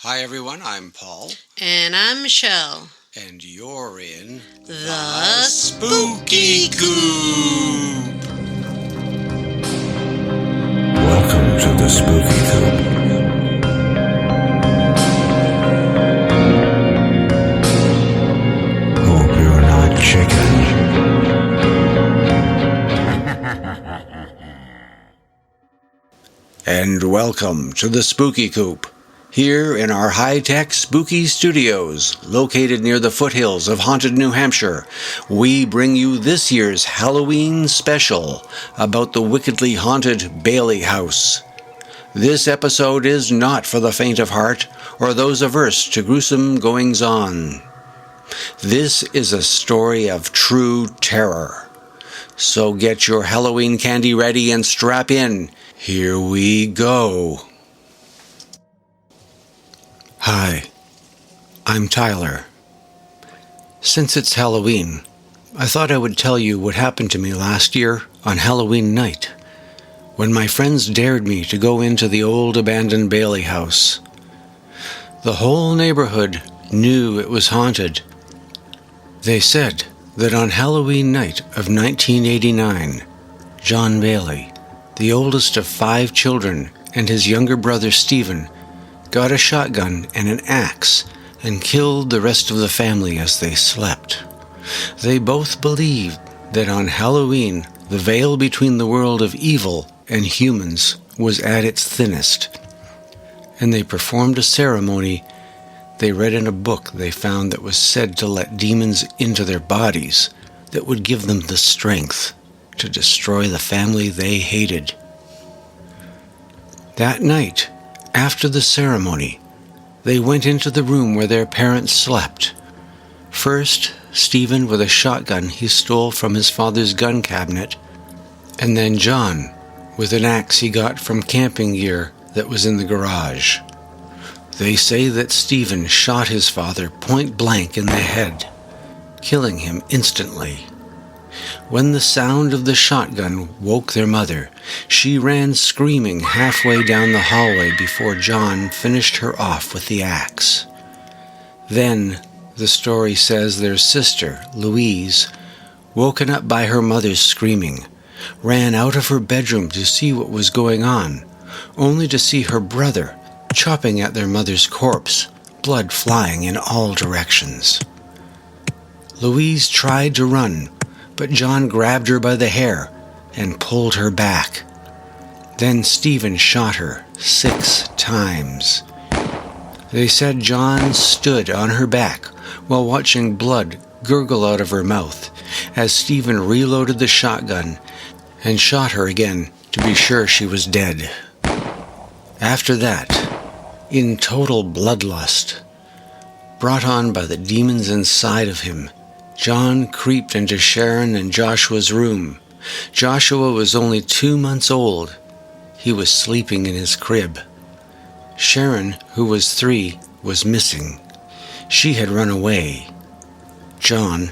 Hi everyone, I'm Paul. And I'm Michelle. And you're in The Spooky Coop. Welcome to the Spooky Coop. Hope you're not chicken. And welcome to the Spooky Coop. Here in our high-tech spooky studios, located near the foothills of haunted New Hampshire, we bring you this year's Halloween special about the wickedly haunted Bailey House. This episode is not for the faint of heart or those averse to gruesome goings-on. This is a story of true terror. So get your Halloween candy ready and strap in. Here we go. Hi, I'm Tyler. Since it's Halloween, I thought I would tell you what happened to me last year on Halloween night, when my friends dared me to go into the old abandoned Bailey house. The whole neighborhood knew it was haunted. They said that on Halloween night of 1989, John Bailey, the oldest of 5 children, and his younger brother Stephen, got a shotgun and an axe and killed the rest of the family as they slept. They both believed that on Halloween, the veil between the world of evil and humans was at its thinnest. And they performed a ceremony they read in a book they found that was said to let demons into their bodies that would give them the strength to destroy the family they hated. That night, after the ceremony, they went into the room where their parents slept. First, Stephen with a shotgun he stole from his father's gun cabinet, and then John with an axe he got from camping gear that was in the garage. They say that Stephen shot his father point blank in the head, killing him instantly. When the sound of the shotgun woke their mother, she ran screaming halfway down the hallway before John finished her off with the axe. Then, the story says their sister, Louise, woken up by her mother's screaming, ran out of her bedroom to see what was going on, only to see her brother chopping at their mother's corpse, blood flying in all directions. Louise tried to run, but John grabbed her by the hair and pulled her back. Then Stephen shot her 6 times. They said John stood on her back while watching blood gurgle out of her mouth as Stephen reloaded the shotgun and shot her again to be sure she was dead. After that, in total bloodlust, brought on by the demons inside of him, John creeped into Sharon and Joshua's room. Joshua was only 2 months old. He was sleeping in his crib. Sharon, who was 3, was missing. She had run away. John,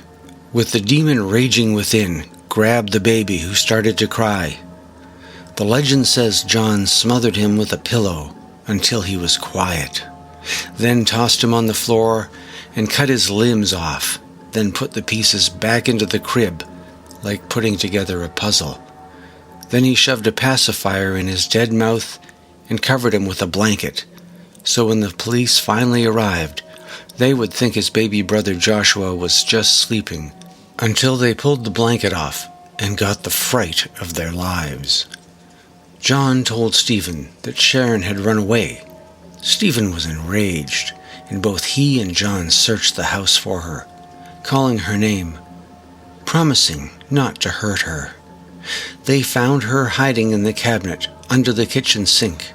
with the demon raging within, grabbed the baby who started to cry. The legend says John smothered him with a pillow until he was quiet, then tossed him on the floor and cut his limbs off, then put the pieces back into the crib, like putting together a puzzle. Then he shoved a pacifier in his dead mouth and covered him with a blanket, so when the police finally arrived, they would think his baby brother Joshua was just sleeping, until they pulled the blanket off and got the fright of their lives. John told Stephen that Sharon had run away. Stephen was enraged, and both he and John searched the house for her, calling her name, promising not to hurt her. They found her hiding in the cabinet under the kitchen sink.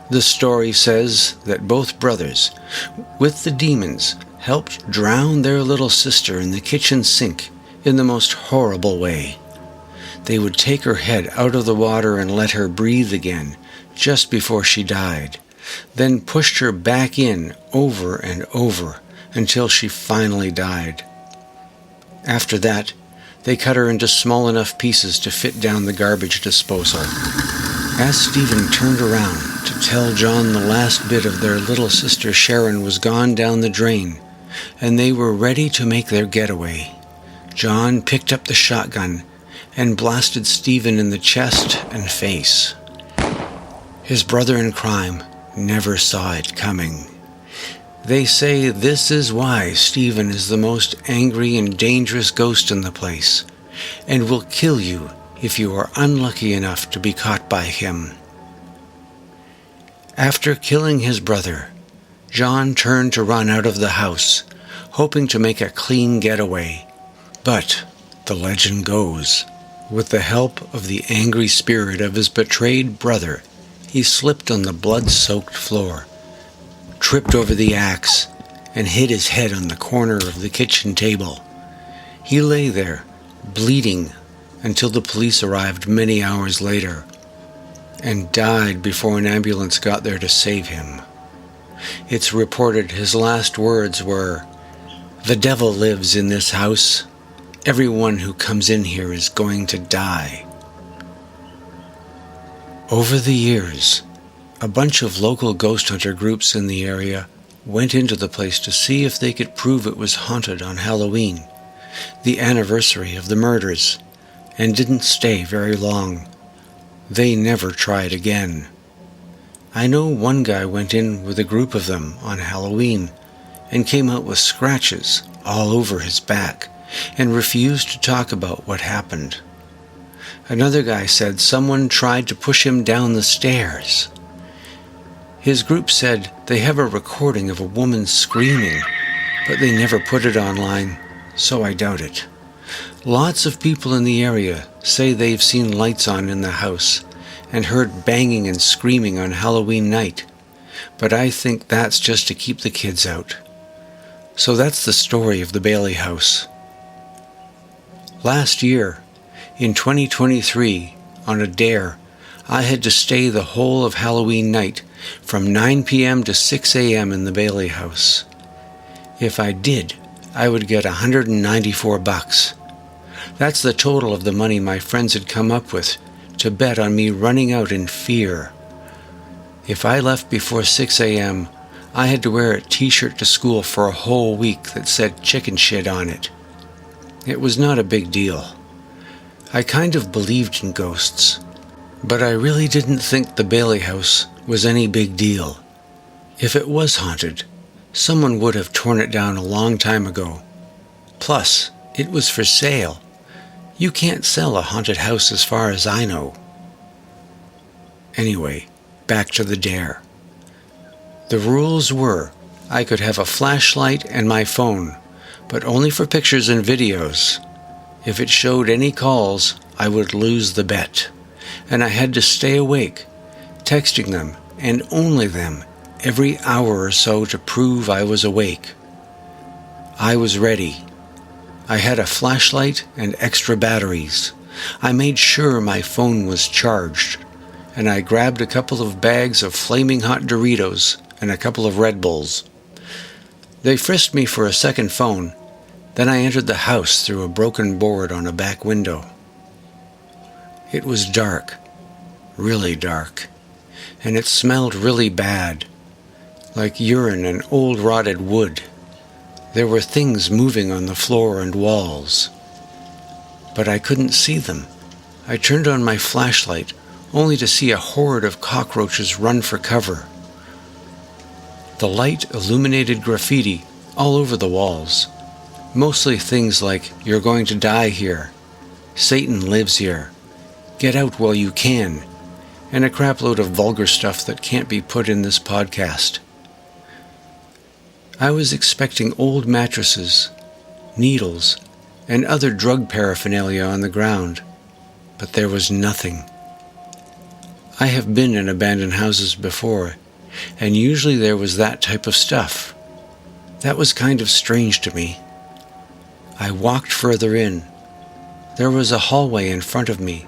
The story says that both brothers, with the demons, helped drown their little sister in the kitchen sink in the most horrible way. They would take her head out of the water and let her breathe again just before she died, then pushed her back in over and over until she finally died. After that, they cut her into small enough pieces to fit down the garbage disposal. As Stephen turned around to tell John the last bit of their little sister Sharon was gone down the drain, and they were ready to make their getaway. John picked up the shotgun and blasted Stephen in the chest and face. His brother in crime never saw it coming. They say this is why Stephen is the most angry and dangerous ghost in the place, and will kill you if you are unlucky enough to be caught by him. After killing his brother, John turned to run out of the house, hoping to make a clean getaway. But, the legend goes, with the help of the angry spirit of his betrayed brother, he slipped on the blood-soaked floor, tripped over the axe, and hit his head on the corner of the kitchen table. He lay there, bleeding, until the police arrived many hours later, and died before an ambulance got there to save him. It's reported his last words were, "The devil lives in this house. Everyone who comes in here is going to die." Over the years, a bunch of local ghost hunter groups in the area went into the place to see if they could prove it was haunted on Halloween, the anniversary of the murders, and didn't stay very long. They never tried again. I know one guy went in with a group of them on Halloween and came out with scratches all over his back and refused to talk about what happened. Another guy said someone tried to push him down the stairs. His group said they have a recording of a woman screaming, but they never put it online, so I doubt it. Lots of people in the area say they've seen lights on in the house and heard banging and screaming on Halloween night, but I think that's just to keep the kids out. So that's the story of the Bailey House. Last year, in 2023, on a dare, I had to stay the whole of Halloween night from 9 p.m. to 6 a.m. in the Bailey House. If I did, I would get $194. That's the total of the money my friends had come up with to bet on me running out in fear. If I left before 6 a.m., I had to wear a t-shirt to school for a whole week that said chicken shit on it. It was not a big deal. I kind of believed in ghosts, but I really didn't think the Bailey House was any big deal. If it was haunted, someone would have torn it down a long time ago. Plus, it was for sale. You can't sell a haunted house as far as I know. Anyway, back to the dare. The rules were I could have a flashlight and my phone, but only for pictures and videos. If it showed any calls, I would lose the bet, and I had to stay awake, texting them, and only them, every hour or so to prove I was awake. I was ready. I had a flashlight and extra batteries. I made sure my phone was charged, and I grabbed a couple of bags of flaming hot Doritos and a couple of Red Bulls. They frisked me for a second phone. Then I entered the house through a broken board on a back window. It was dark, really dark, and it smelled really bad, like urine and old rotted wood. There were things moving on the floor and walls, but I couldn't see them. I turned on my flashlight, only to see a horde of cockroaches run for cover. The light illuminated graffiti all over the walls, mostly things like, "You're going to die here," "Satan lives here," "Get out while you can," and a crapload of vulgar stuff that can't be put in this podcast. I was expecting old mattresses, needles, and other drug paraphernalia on the ground, but there was nothing. I have been in abandoned houses before, and usually there was that type of stuff. That was kind of strange to me. I walked further in. There was a hallway in front of me.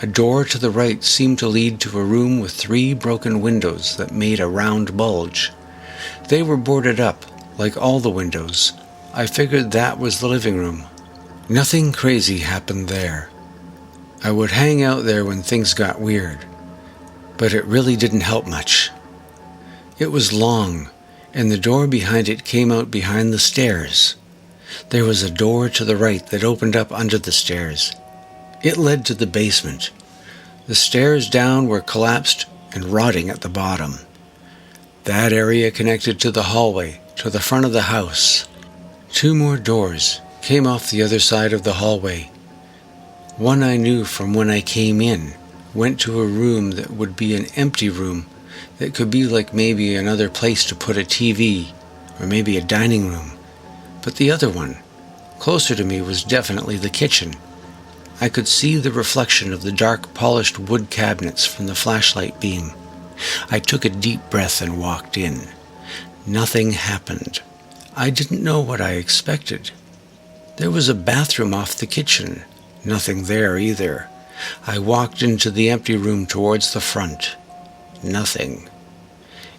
A door to the right seemed to lead to a room with 3 broken windows that made a round bulge. They were boarded up, like all the windows. I figured that was the living room. Nothing crazy happened there. I would hang out there when things got weird. but it really didn't help much. It was long, and the door behind it came out behind the stairs. There was a door to the right that opened up under the stairs. It led to the basement. The stairs down were collapsed and rotting at the bottom. That area connected to the hallway, to the front of the house. 2 more doors came off the other side of the hallway. One I knew from when I came in went to a room that would be an empty room that could be like maybe another place to put a TV or maybe a dining room. But the other one, closer to me, was definitely the kitchen. I could see the reflection of the dark polished wood cabinets from the flashlight beam. I took a deep breath and walked in. Nothing happened. I didn't know what I expected. There was a bathroom off the kitchen. Nothing there either. I walked into the empty room towards the front. Nothing.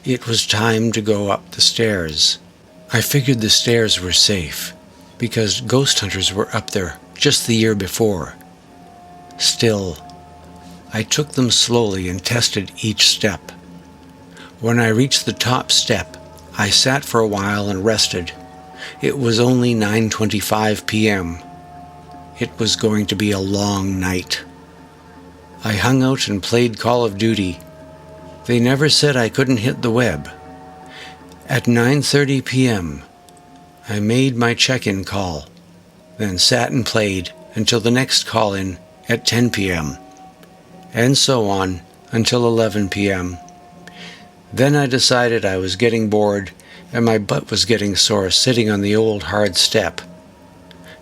It was time to go up the stairs. I figured the stairs were safe, because ghost hunters were up there just the year before. Still, I took them slowly and tested each step. When I reached the top step, I sat for a while and rested. It was only 9:25 p.m. It was going to be a long night. I hung out and played Call of Duty. They never said I couldn't hit the web. At 9:30 p.m., I made my check-in call, then sat and played until the next call-in at 10 p.m., and so on until 11 p.m. Then I decided I was getting bored and my butt was getting sore sitting on the old hard step.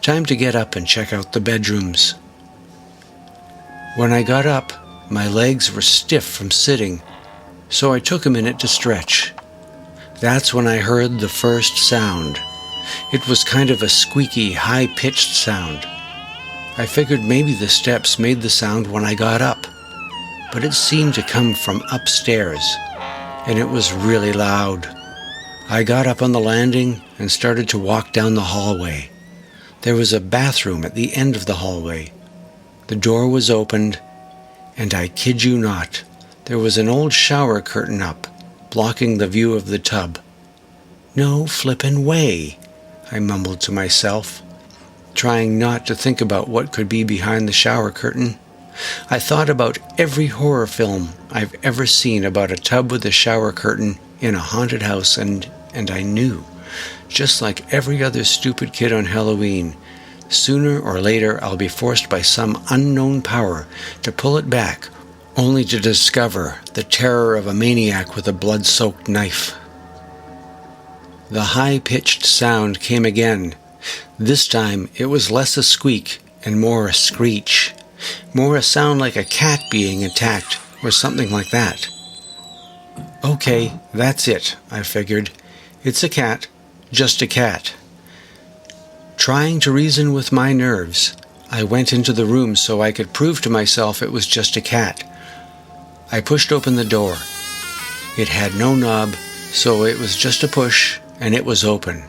Time to get up and check out the bedrooms. When I got up, my legs were stiff from sitting, so I took a minute to stretch. That's when I heard the first sound. It was kind of a squeaky, high-pitched sound. I figured maybe the steps made the sound when I got up, but it seemed to come from upstairs, and it was really loud. I got up on the landing and started to walk down the hallway. There was a bathroom at the end of the hallway. The door was opened, and I kid you not, there was an old shower curtain up, blocking the view of the tub. No flippin' way, I mumbled to myself, trying not to think about what could be behind the shower curtain. I thought about every horror film I've ever seen about a tub with a shower curtain in a haunted house, and I knew, just like every other stupid kid on Halloween, sooner or later I'll be forced by some unknown power to pull it back, only to discover the terror of a maniac with a blood-soaked knife. The high-pitched sound came again. This time it was less a squeak and more a screech, more a sound like a cat being attacked or something like that. Okay, that's it, I figured. It's a cat, just a cat. Trying to reason with my nerves, I went into the room so I could prove to myself it was just a cat. I pushed open the door. It had no knob, so it was just a push, and it was open.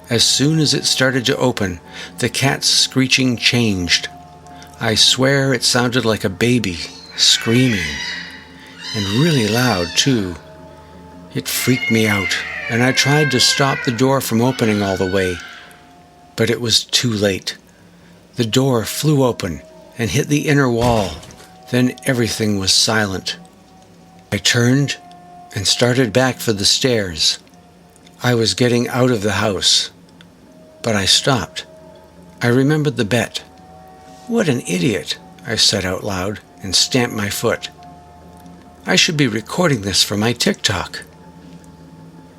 As soon as it started to open, the cat's screeching changed. I swear it sounded like a baby, screaming. And really loud, too. It freaked me out, and I tried to stop the door from opening all the way. But it was too late. The door flew open and hit the inner wall. Then everything was silent. I turned and started back for the stairs. I was getting out of the house. But I stopped. I remembered the bet. What an idiot, I said out loud and stamped my foot. I should be recording this for my TikTok.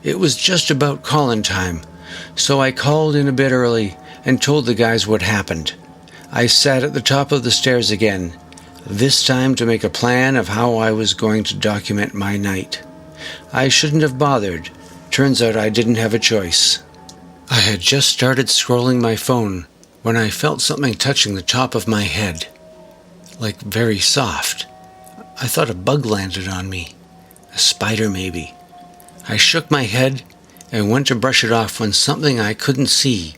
It was just about call-in time, so I called in a bit early and told the guys what happened. I sat at the top of the stairs again, this time to make a plan of how I was going to document my night. I shouldn't have bothered. Turns out I didn't have a choice. I had just started scrolling my phone when I felt something touching the top of my head, like very soft. I thought a bug landed on me, a spider maybe. I shook my head and went to brush it off when something I couldn't see,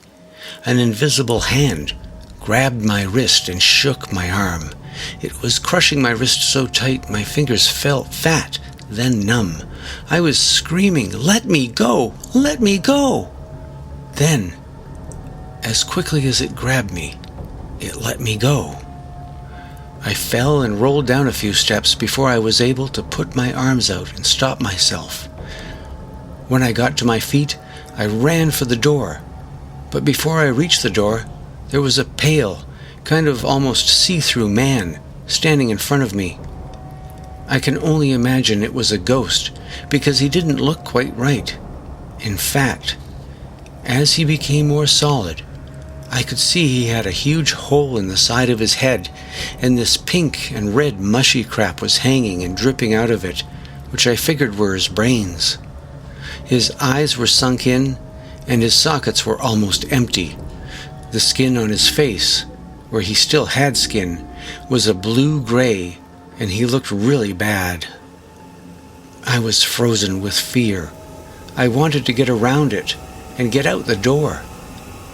an invisible hand, grabbed my wrist and shook my arm, It was crushing my wrist so tight my fingers felt fat, then numb. I was screaming, "Let me go! Let me go!" Then, as quickly as it grabbed me, it let me go. I fell and rolled down a few steps before I was able to put my arms out and stop myself. When I got to my feet, I ran for the door. But before I reached the door, there was a pale, kind of almost see-through man standing in front of me. I can only imagine it was a ghost, because he didn't look quite right. In fact, as he became more solid, I could see he had a huge hole in the side of his head, and this pink and red mushy crap was hanging and dripping out of it, which I figured were his brains. His eyes were sunk in, and his sockets were almost empty. The skin on his face, where he still had skin, was a blue-gray, and he looked really bad. I was frozen with fear. I wanted to get around it and get out the door,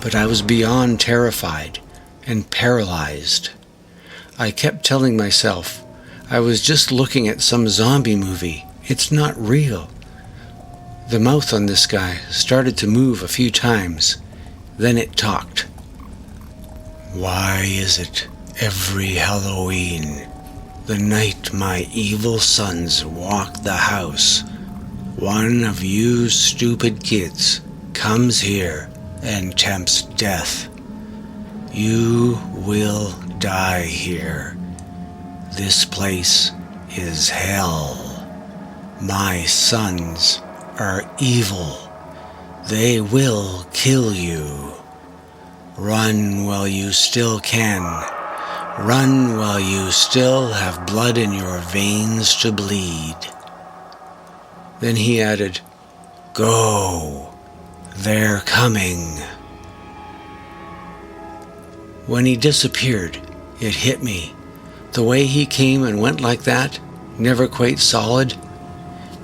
but I was beyond terrified and paralyzed. I kept telling myself I was just looking at some zombie movie. It's not real. The mouth on this guy started to move a few times. Then it talked. "Why is it every Halloween, the night my evil sons walk the house, one of you stupid kids comes here and tempts death? You will die here. This place is hell. My sons are evil. They will kill you. Run while you still can. Run while you still have blood in your veins to bleed." Then he added, "Go. They're coming." When he disappeared, it hit me. The way he came and went like that, never quite solid.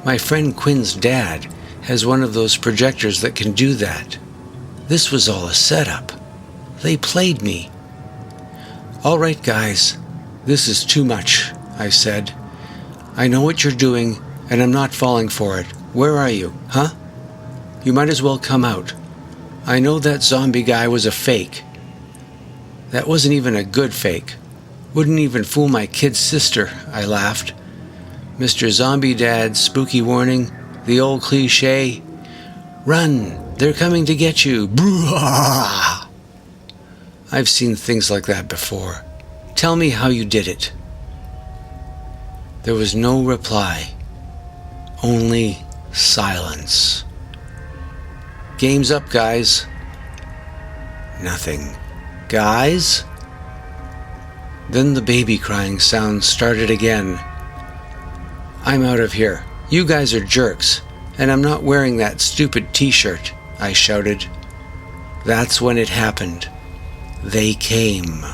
My friend Quinn's dad has one of those projectors that can do that. This was all a setup. They played me. "All right, guys, this is too much," I said. "I know what you're doing, and I'm not falling for it. Where are you, huh? You might as well come out. I know that zombie guy was a fake. That wasn't even a good fake. Wouldn't even fool my kid's sister," I laughed. Mr. Zombie Dad's spooky warning, the old cliche, "Run, they're coming to get you." Blah! I've seen things like that before. Tell me how you did it. There was no reply. Only silence. "Game's up, guys." Nothing. "Guys?" Then the baby crying sound started again. "I'm out of here. You guys are jerks, and I'm not wearing that stupid t-shirt," I shouted. That's when it happened. They came.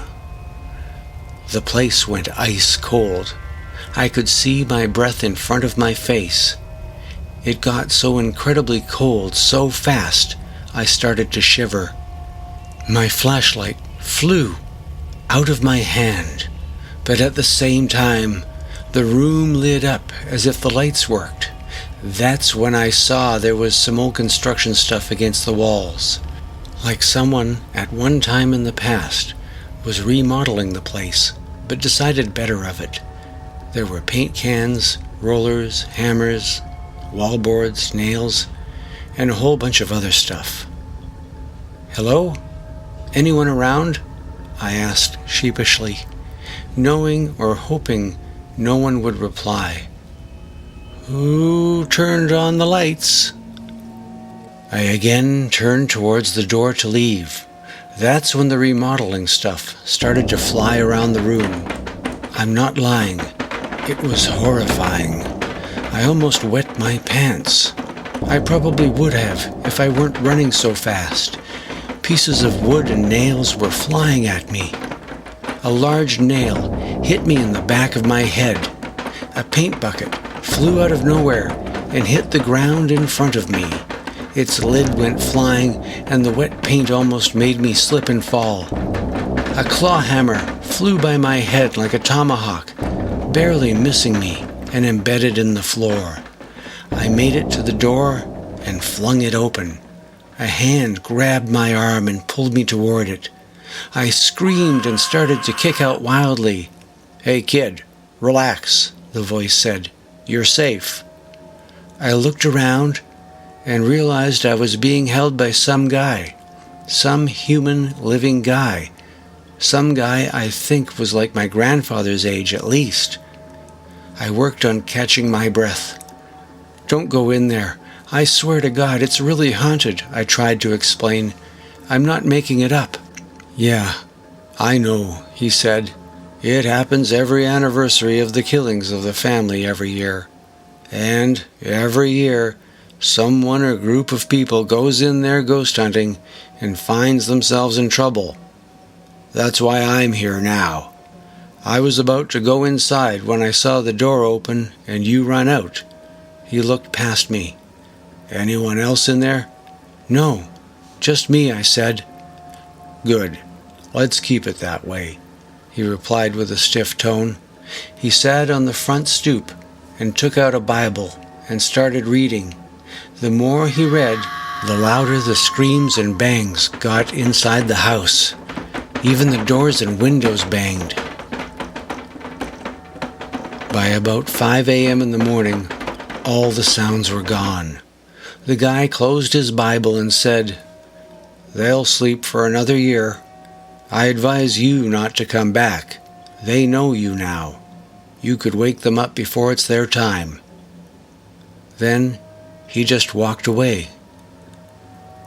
The place went ice cold. I could see my breath in front of my face. It got so incredibly cold so fast, I started to shiver. My flashlight flew out of my hand, but at the same time, the room lit up as if the lights worked. That's when I saw there was some old construction stuff against the walls. Like someone, at one time in the past, was remodeling the place, but decided better of it. There were paint cans, rollers, hammers, wallboards, nails, and a whole bunch of other stuff. "Hello? Anyone around?" I asked sheepishly, knowing or hoping no one would reply. "Who turned on the lights?" I again turned towards the door to leave. That's when the remodeling stuff started to fly around the room. I'm not lying. It was horrifying. I almost wet my pants. I probably would have if I weren't running so fast. Pieces of wood and nails were flying at me. A large nail hit me in the back of my head. A paint bucket flew out of nowhere and hit the ground in front of me. Its lid went flying, and the wet paint almost made me slip and fall. A claw hammer flew by my head like a tomahawk, barely missing me and embedded in the floor. I made it to the door and flung it open. A hand grabbed my arm and pulled me toward it. I screamed and started to kick out wildly. "Hey kid, relax," the voice said. "You're safe." I looked around and realized I was being held by some guy. Some human living guy. Some guy I think was like my grandfather's age at least. I worked on catching my breath. "Don't go in there. I swear to God, it's really haunted," I tried to explain. "I'm not making it up." "Yeah, I know," he said. "It happens every anniversary of the killings of the family every year. And every year, someone or group of people goes in there ghost hunting and finds themselves in trouble. That's why I'm here now. I was about to go inside when I saw the door open and you run out." He looked past me. "Anyone else in there?" "No, just me," I said. "Good. Let's keep it that way," he replied with a stiff tone. He sat on the front stoop and took out a Bible and started reading. The more he read, the louder the screams and bangs got inside the house. Even the doors and windows banged. By about 5 a.m. in the morning, all the sounds were gone. The guy closed his Bible and said, "They'll sleep for another year. I advise you not to come back. They know you now. You could wake them up before it's their time." Then he just walked away.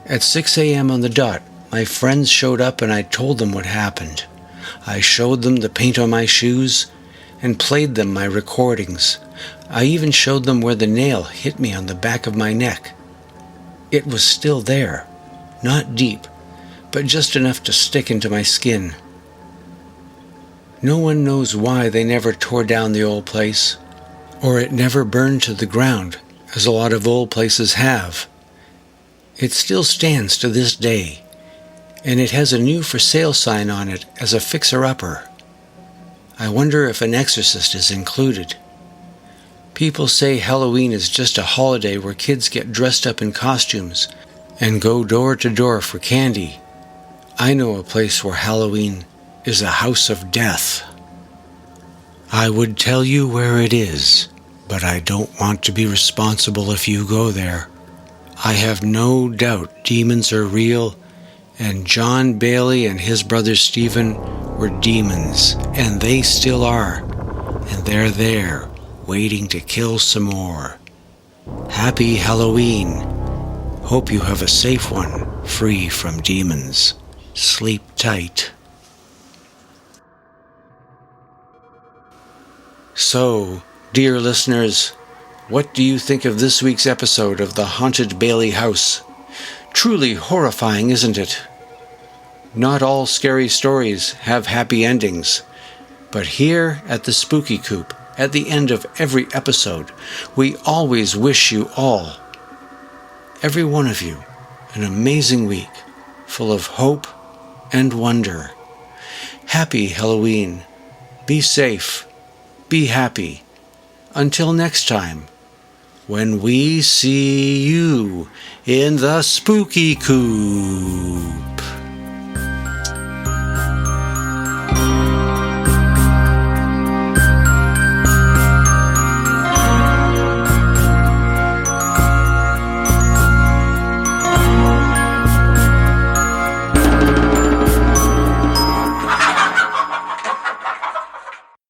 At 6 a.m. on the dot, my friends showed up and I told them what happened. I showed them the paint on my shoes and played them my recordings. I even showed them where the nail hit me on the back of my neck. It was still there, not deep, but just enough to stick into my skin. No one knows why they never tore down the old place, or it never burned to the ground, as a lot of old places have. It still stands to this day, and it has a new for sale sign on it as a fixer-upper. I wonder if an exorcist is included. People say Halloween is just a holiday where kids get dressed up in costumes and go door to door for candy. I know a place where Halloween is a house of death. I would tell you where it is, but I don't want to be responsible if you go there. I have no doubt demons are real, and John Bailey and his brother Stephen were demons, and they still are, and they're there, waiting to kill some more. Happy Halloween. Hope you have a safe one, free from demons. Sleep tight. So, dear listeners, what do you think of this week's episode of The Haunted Bailey House? Truly horrifying, isn't it? Not all scary stories have happy endings, but here at the Spooky Coop, at the end of every episode, we always wish you all, every one of you, an amazing week full of hope and wonder. Happy Halloween. Be safe. Be happy. Until next time, when we see you in the Spooky Coop.